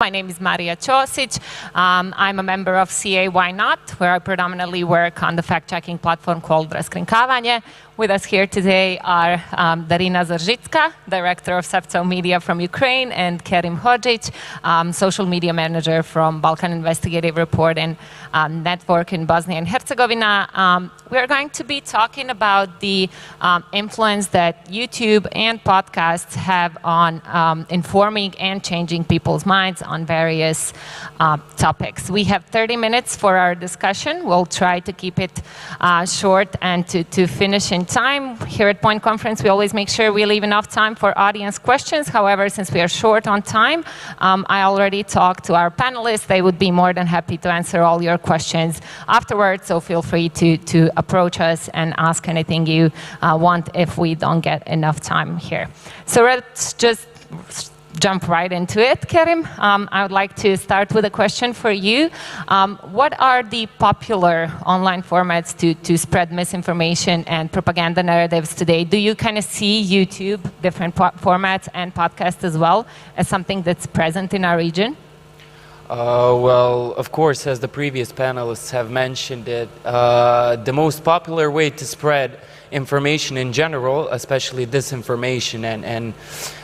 My name is Marija Ćosić. I'm a member of CA Why Not, where I predominantly work on the fact-checking platform called Raskrinkavanje. With us here today are Daryna Zarzhytska, Director of Sebto Media from Ukraine, and Kerim Hodžić, Social Media Manager from Balkan Investigative Report and Network in Bosnia and Herzegovina. We're going to be talking about the influence that YouTube and podcasts have on informing and changing people's minds on various topics. We have 30 minutes for our discussion. We'll try to keep it short and to finish in time. Here at Point Conference, we always make sure we leave enough time for audience questions. However, since we are short on time, I already talked to our panelists. They would be more than happy to answer all your questions afterwards, so feel free to approach us and ask anything you want if we don't get enough time here. So let's just jump right into it, Kerim. I would like to start with a question for you. What are the popular online formats to spread misinformation and propaganda narratives today? Do you kind of see YouTube, different formats, and podcasts as well as something that's present in our region? Well, of course, as the previous panelists have mentioned it, the most popular way to spread information in general, especially disinformation and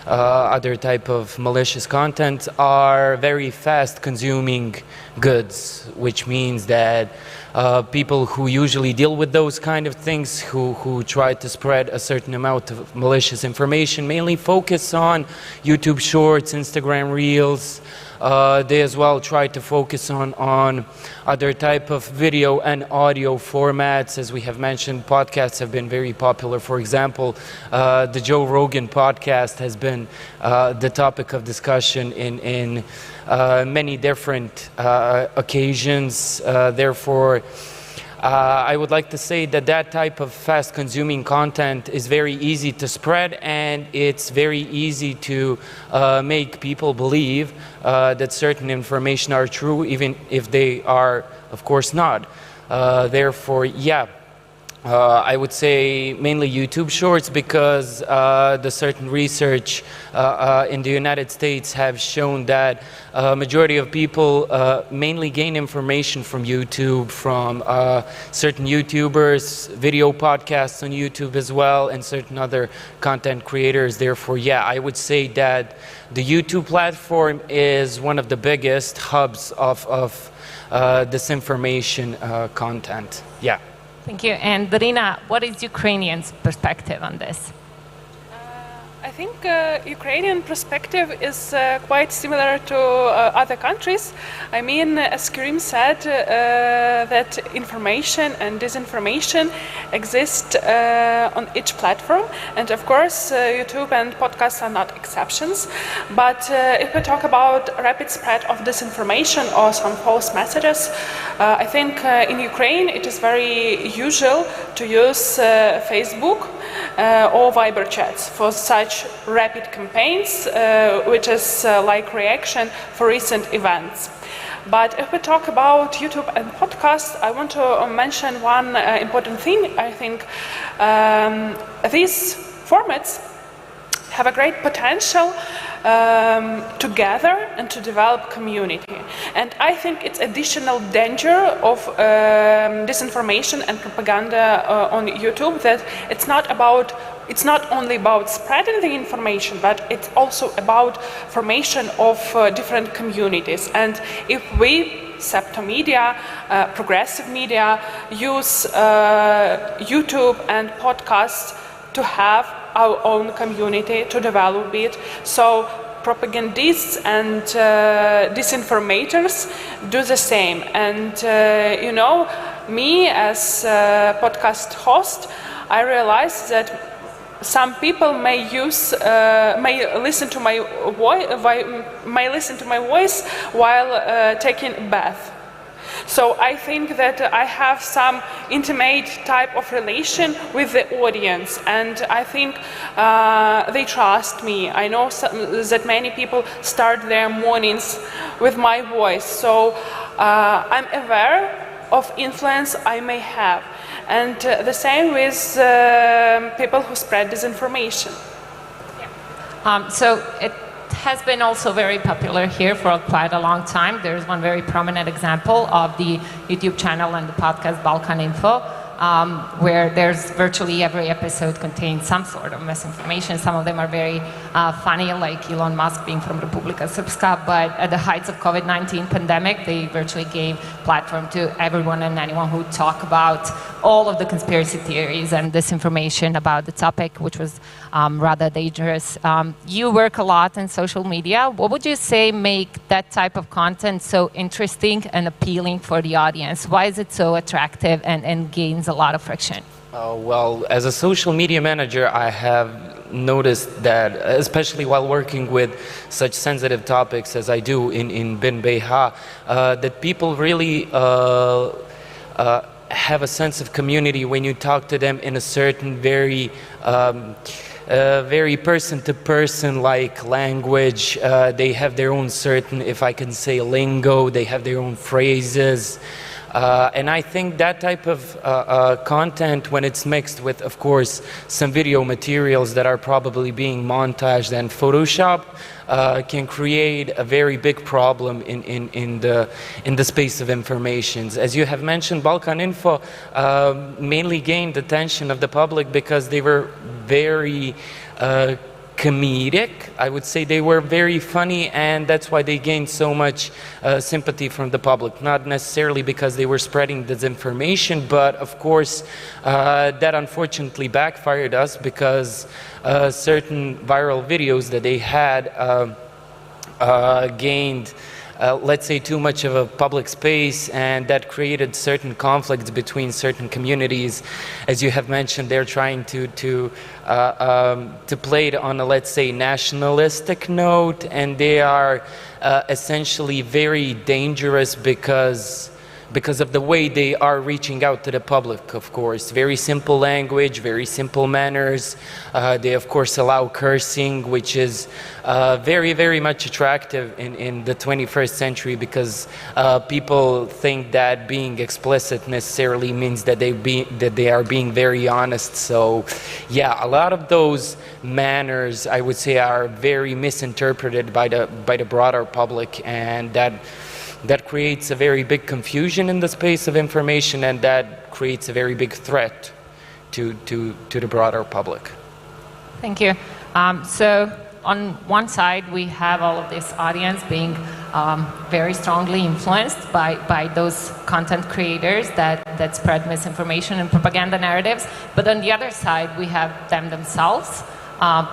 other type of malicious content, are very fast consuming goods, which means that people who usually deal with those kind of things, who try to spread a certain amount of malicious information, mainly focus on YouTube Shorts, Instagram Reels. They as well try to focus on other type of video and audio formats. As we have mentioned, podcasts have been very popular. For example, the Joe Rogan podcast has been the topic of discussion in many different occasions. Therefore, I would like to say that that type of fast consuming content is very easy to spread, and it's very easy to make people believe that certain information are true, even if they are, of course, not. Therefore, yeah, I would say mainly YouTube Shorts, because the certain research in the United States have shown that majority of people mainly gain information from YouTube, from certain YouTubers, video podcasts on YouTube as well, and certain other content creators. Therefore, yeah, I would say that the YouTube platform is one of the biggest hubs of disinformation content. Yeah. Thank you. And Daryna, what is Ukrainians' perspective on this? I think Ukrainian perspective is quite similar to other countries. I mean, as Kerim said, that information and disinformation exist on each platform, and of course YouTube and podcasts are not exceptions. But if we talk about rapid spread of disinformation or some false messages, I think in Ukraine it is very usual to use Facebook or Viber chats for such rapid campaigns, which is like reaction for recent events. But if we talk about YouTube and podcasts, I want to mention one important thing. I think these formats have a great potential to gather and to develop community. And I think it's additional danger of disinformation and propaganda on YouTube, that it's not only about spreading the information, but it's also about formation of different communities. And if we, Sebto Media, progressive media, use YouTube and podcasts to have our own community, to develop it, so propagandists and disinformators do the same. And you know, me as a podcast host, I realized that some people may listen to my voice while taking a bath. So I think that I have some intimate type of relation with the audience, and I think they trust me. I know that many people start their mornings with my voice, so I'm aware of influence I may have. And the same with people who spread disinformation. So it has been also very popular here for quite a long time. There's one very prominent example of the YouTube channel and the podcast Balkan Info, where there's virtually every episode contains some sort of misinformation. Some of them are very funny, like Elon Musk being from Republika Srpska, but at the heights of COVID-19 pandemic, they virtually gave platform to everyone and anyone who talk about all of the conspiracy theories and disinformation about the topic, which was rather dangerous. You work a lot in social media. What would you say make that type of content so interesting and appealing for the audience? Why is it so attractive and gains a lot of friction? Well, as a social media manager, I have noticed that, especially while working with such sensitive topics as I do in BIRN.ba, that people really have a sense of community when you talk to them in a certain very person-to-person like language. They have their own certain, if I can say, lingo. They have their own phrases. And I think that type of content, when it's mixed with, of course, some video materials that are probably being montaged and photoshopped, can create a very big problem in the space of information. As you have mentioned, Balkan Info mainly gained the attention of the public because they were very comedic. I would say they were very funny, and that's why they gained so much sympathy from the public. Not necessarily because they were spreading disinformation, but of course that unfortunately backfired us because certain viral videos that they had gained let's say, too much of a public space, and that created certain conflicts between certain communities. As you have mentioned, they're trying to play it on a, let's say, nationalistic note, and they are essentially very dangerous because of the way they are reaching out to the public, of course. Very simple language, very simple manners. They, of course, allow cursing, which is very, very much attractive in the 21st century because people think that being explicit necessarily means that they are being very honest. So, yeah, a lot of those manners, I would say, are very misinterpreted by the broader public, and that creates a very big confusion in the space of information, and that creates a very big threat to the broader public. Thank you. So on one side, we have all of this audience being very strongly influenced by those content creators that spread misinformation and propaganda narratives. But on the other side, we have them themselves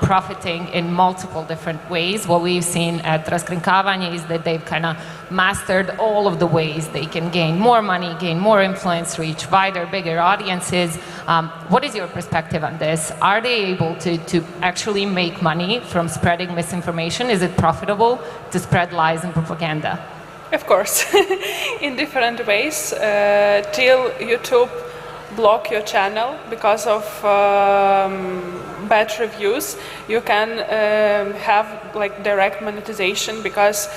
profiting in multiple different ways. What we've seen at Raskrinkavanje is that they've kind of mastered all of the ways they can gain more money, gain more influence, reach wider, bigger audiences. What is your perspective on this? Are they able to actually make money from spreading misinformation? Is it profitable to spread lies and propaganda? Of course, in different ways. Till YouTube block your channel because of bad reviews, you can have like direct monetization because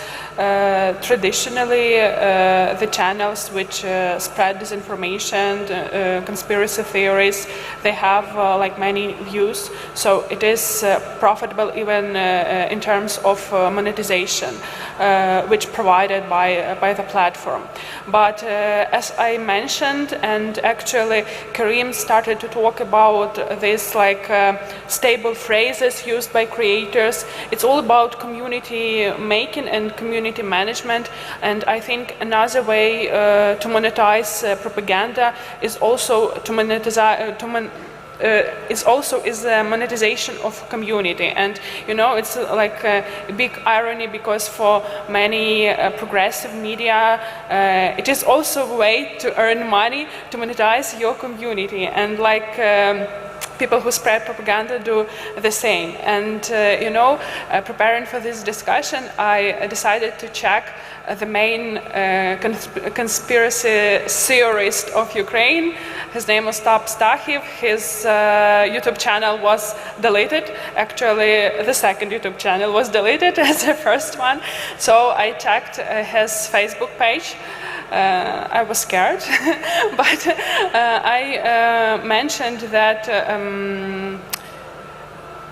traditionally the channels which spread disinformation, conspiracy theories, they have like many views, so it is profitable even in terms of monetization, which provided by the platform. But as I mentioned, and actually Kerim started to talk about this like stable phrases used by creators. It's all about community making and community management, and I think another way to monetize propaganda is also to is the monetization of community. And you know, it's like a big irony because for many progressive media it is also a way to earn money to monetize your community, and like people who spread propaganda do the same. And you know, preparing for this discussion, I decided to check the main conspiracy theorist of Ukraine. His name was Top Stahiv. His YouTube channel was deleted. Actually, the second YouTube channel was deleted as the first one. So I checked his Facebook page. I was scared, but I mentioned that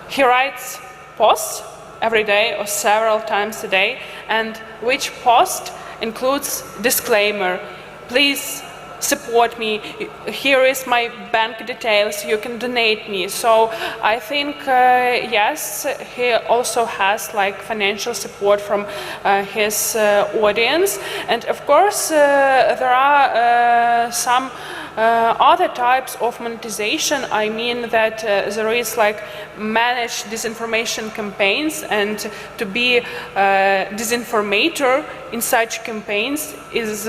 he writes posts every day or several times a day, and which post includes disclaimer, please support me, here is my bank details, you can donate me. So I think yes, he also has like financial support from his audience, and of course there are some other types of monetization. I mean that there is like managed disinformation campaigns, and to be a disinformator in such campaigns is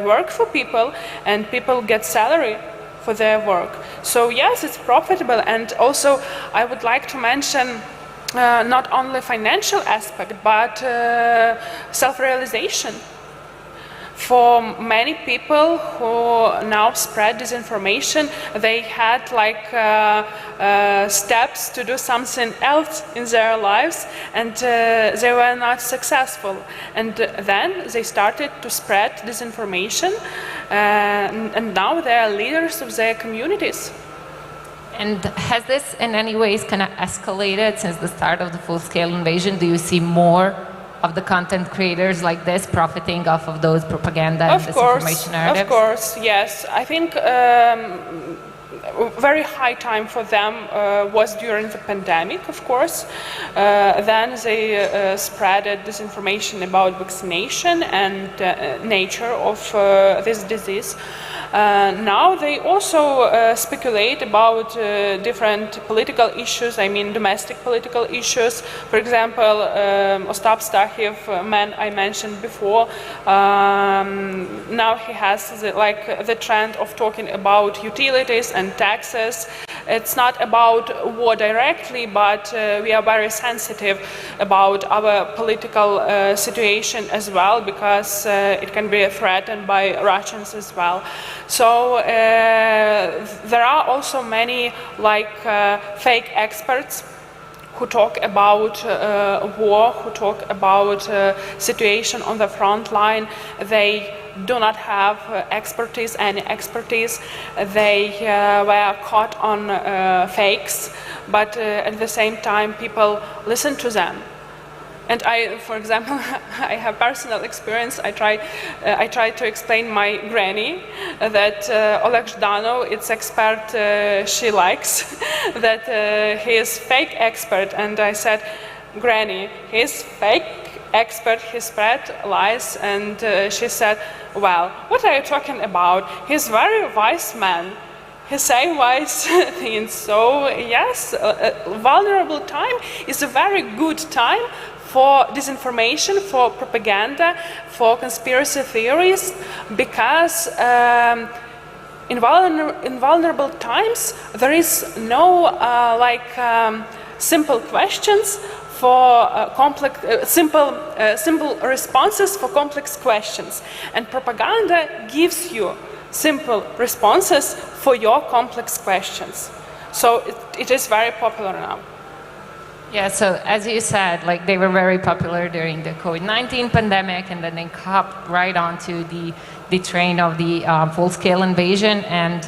work for people, and people get salary for their work. So yes, it's profitable, and also I would like to mention not only financial aspect but self-realization. For many people who now spread disinformation, they had like steps to do something else in their lives, and they were not successful. And then they started to spread disinformation, and now they are leaders of their communities. And has this in any ways kind of escalated since the start of the full-scale invasion? Do you see more of the content creators like this profiting off of those propaganda and disinformation narratives? Of course, yes. I think very high time for them was during the pandemic, of course. Then they spread disinformation about vaccination and nature of this disease. Now they also speculate about different political issues, I mean domestic political issues. For example, Ostap Stakhiev, man I mentioned before, now he has the trend of talking about utilities and taxes. It's not about war directly, but we are very sensitive about our political situation as well, because it can be threatened by Russians as well. So there are also many fake experts who talk about war, who talk about situation on the front line. They do not have any expertise. They were caught on fakes, but at the same time people listen to them. And I, for example, I have personal experience. I try to explain my granny that Oleg Zhdanov, it's expert she likes, that he is fake expert. And I said, Granny, he's fake expert, he spread lies. And she said, well, what are you talking about? He's very wise man. He say wise things. So yes, vulnerable time is a very good time for disinformation, for propaganda, for conspiracy theories, because in vulnerable times there is no simple questions for simple responses for complex questions, and propaganda gives you simple responses for your complex questions. So it is very popular now. Yeah, so as you said, they were very popular during the COVID-19 pandemic, and then they hopped right onto the train of the full-scale invasion. And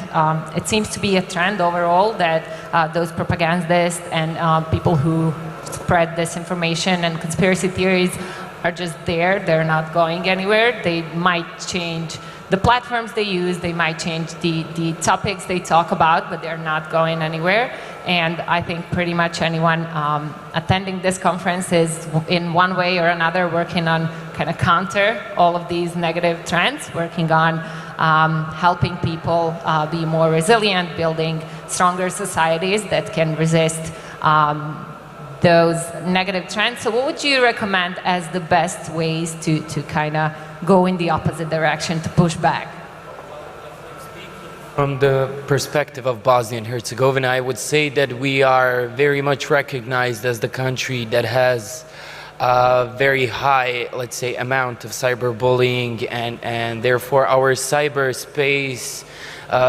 it seems to be a trend overall that those propagandists and people who spread disinformation and conspiracy theories are just there. They're not going anywhere. They might change the platforms they use, they might change the topics they talk about, but they're not going anywhere. And I think pretty much anyone attending this conference is in one way or another working on kind of counter all of these negative trends, working on helping people be more resilient, building stronger societies that can resist those negative trends. So what would you recommend as the best ways to kind of go in the opposite direction, to push back? From the perspective of Bosnia and Herzegovina, I would say that we are very much recognized as the country that has a very high, let's say, amount of cyberbullying, and therefore our cyberspace,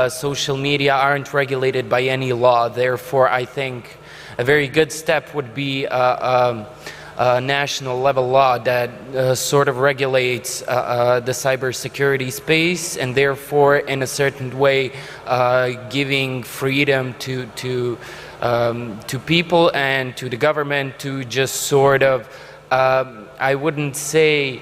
social media aren't regulated by any law. Therefore, I think a very good step would be a national level law that sort of regulates the cybersecurity space, and therefore in a certain way giving freedom to to people and to the government to just sort of, I wouldn't say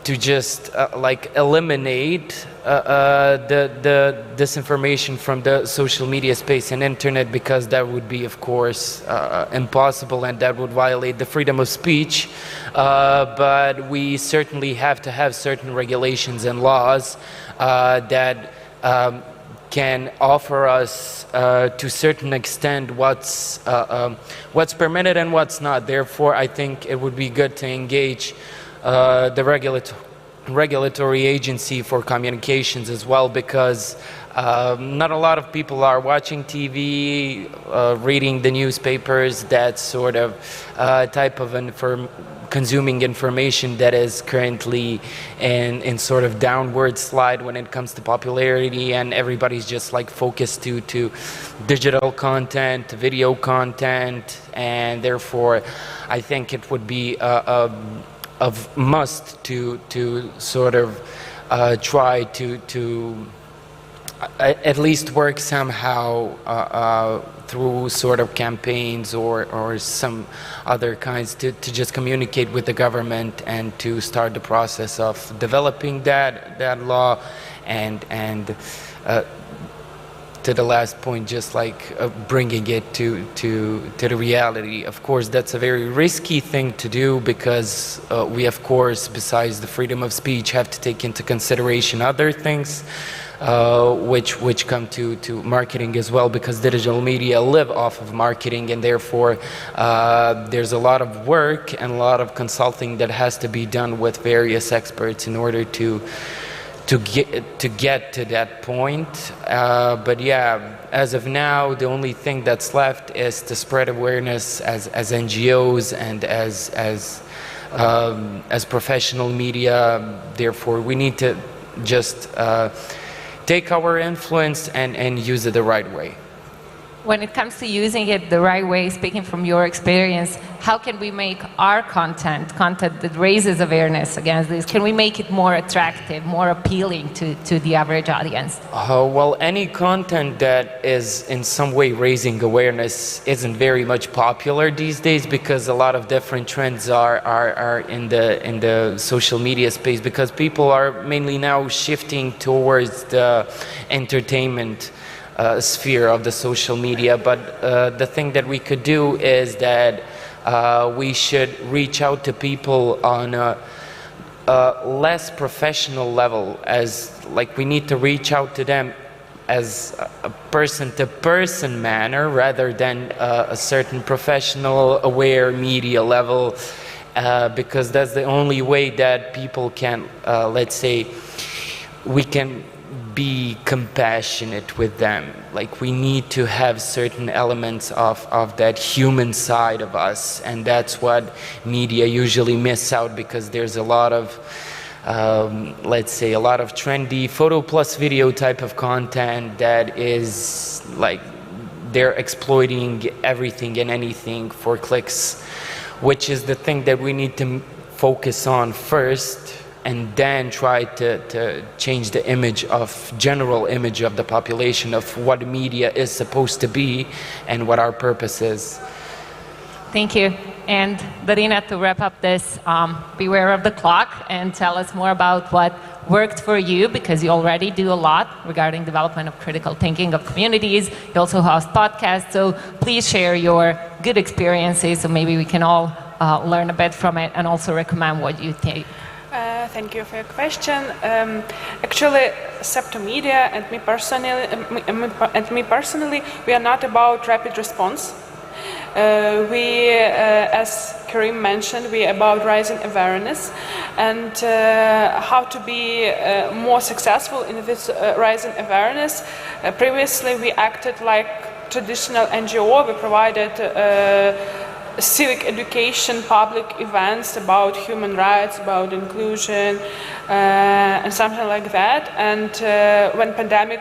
to just like eliminate the disinformation from the social media space and internet, because that would be, of course, impossible, and that would violate the freedom of speech. But we certainly have to have certain regulations and laws that can offer us to a certain extent what's permitted and what's not. Therefore, I think it would be good to engage the regulatory agency for communications as well, because not a lot of people are watching TV, reading the newspapers, that sort of type of consuming information that is currently in sort of downward slide when it comes to popularity, and everybody's just like focused to digital content, video content, and therefore I think it would be of must to sort of try to at least work somehow through sort of campaigns or some other kinds to just communicate with the government and to start the process of developing that law, and to the last point, just like bringing it to the reality. Of course, that's a very risky thing to do, because we, of course, besides the freedom of speech, have to take into consideration other things which come to marketing as well, because digital media live off of marketing, and therefore there's a lot of work and a lot of consulting that has to be done with various experts in order to get to that point. But yeah, as of now, the only thing that's left is to spread awareness as NGOs and as professional media. Therefore, we need to just take our influence and use it the right way. When it comes to using it the right way, speaking from your experience, how can we make our content that raises awareness against this, can we make it more attractive, more appealing to the average audience? Well, any content that is in some way raising awareness isn't very much popular these days, because a lot of different trends are in the social media space, because people are mainly now shifting towards the entertainment sphere of the social media. But the thing that we could do is that we should reach out to people on a less professional level, as like we need to reach out to them as a person-to-person manner rather than a certain professional aware media level, because that's the only way that people can, let's say, we can be compassionate with them. Like, we need to have certain elements of that human side of us, and that's what media usually miss out, because there's a lot of let's say a lot of trendy photo plus video type of content that is like they're exploiting everything and anything for clicks, which is the thing that we need to focus on first, and then try to change the general image of the population of what media is supposed to be and what our purpose is. Thank you. And Daryna, to wrap up this, beware of the clock and tell us more about what worked for you, because you already do a lot regarding development of critical thinking of communities. You also host podcasts, so please share your good experiences so maybe we can all learn a bit from it and also recommend what you think. Thank you for your question. Actually, Sebto Media and me personally, we are not about rapid response. We, as Kerim mentioned, we are about raising awareness and how to be more successful in this raising awareness. Previously, we acted like traditional NGO. We provided civic education, public events about human rights, about inclusion, and something like that. And when pandemic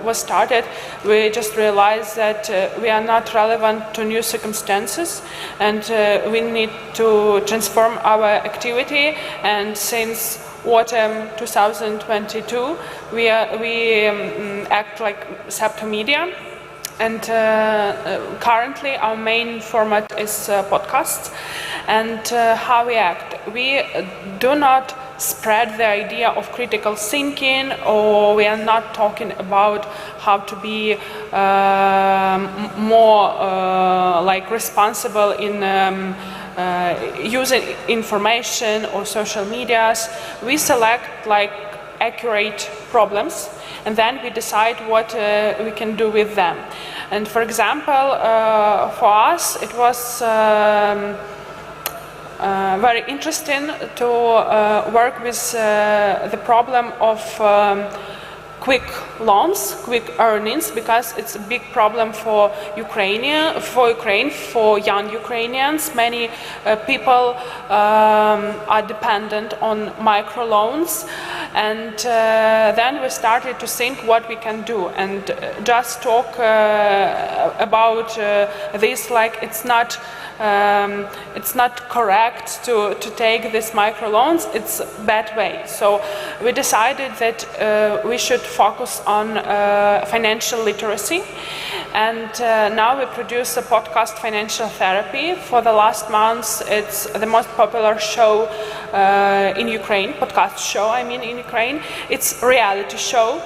was started, we just realized that we are not relevant to new circumstances, and we need to transform our activity. And since autumn 2022, we act like Sebto Media. And currently our main format is podcasts. And how we act, we do not spread the idea of critical thinking, or we are not talking about how to be more like responsible in using information or social medias. We select like accurate problems, and then we decide what we can do with them. And for example, for us it was very interesting to work with the problem of quick loans, quick earnings, because it's a big problem for Ukraine, for young Ukrainians. Many people are dependent on microloans, and then we started to think what we can do, and just talk about this like it's not correct to take these microloans. It's a bad way. So we decided that we should focus on financial literacy, and now we produce a podcast, Financial Therapy. For the last months, it's the most popular show in Ukraine, podcast show, I mean, in Ukraine. It's a reality show.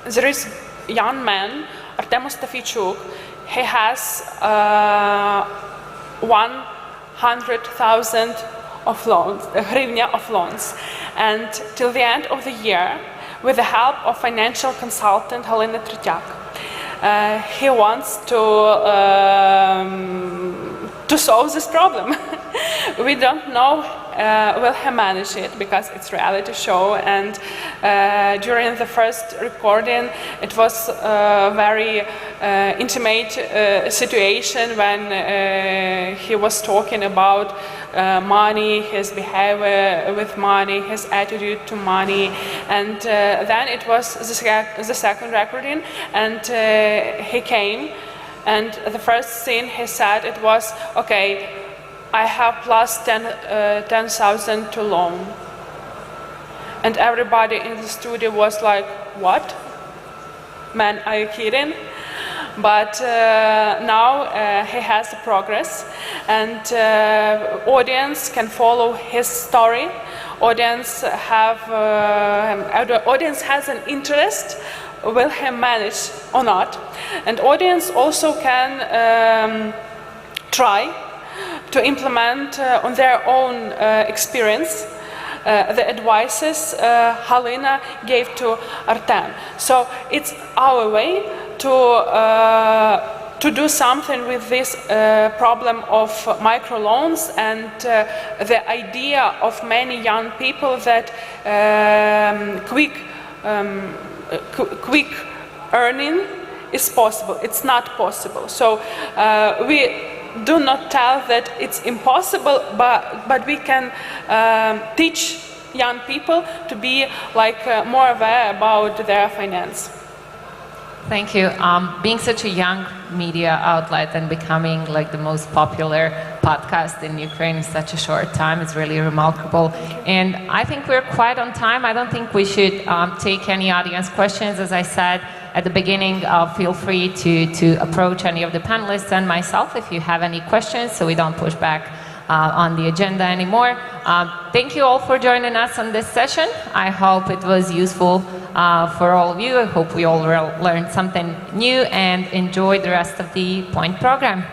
There is a young man, Artem Mustafichuk. He has 100,000 of loans, hryvnia of loans, and till the end of the year, with the help of financial consultant Halina Tretiak, he wants to solve this problem. We don't know will he manage it, because it's a reality show, and during the first recording it was a very intimate situation when he was talking about money, his behavior with money, his attitude to money, and then it was the second recording, and he came, and the first thing he said, it was, okay, I have plus 10,000 to loan. And everybody in the studio was like, what? Man, are you kidding? But now he has progress, and audience can follow his story. Audience has an interest. Will he manage or not? And audience also can try to implement on their own experience the advices Halina gave to Artem. So it's our way to do something with this problem of microloans, and the idea of many young people that quick earning is possible. It's not possible. So we do not tell that it's impossible, but we can teach young people to be like more aware about their finance. Thank you. Being such a young media outlet and becoming like the most popular podcast in Ukraine in such a short time is really remarkable. And I think we're quite on time. I don't think we should take any audience questions. As I said at the beginning, feel free to approach any of the panelists and myself if you have any questions, so we don't push back on the agenda anymore. Thank you all for joining us on this session. I hope it was useful for all of you. I hope we all learned something new and enjoyed the rest of the Point program.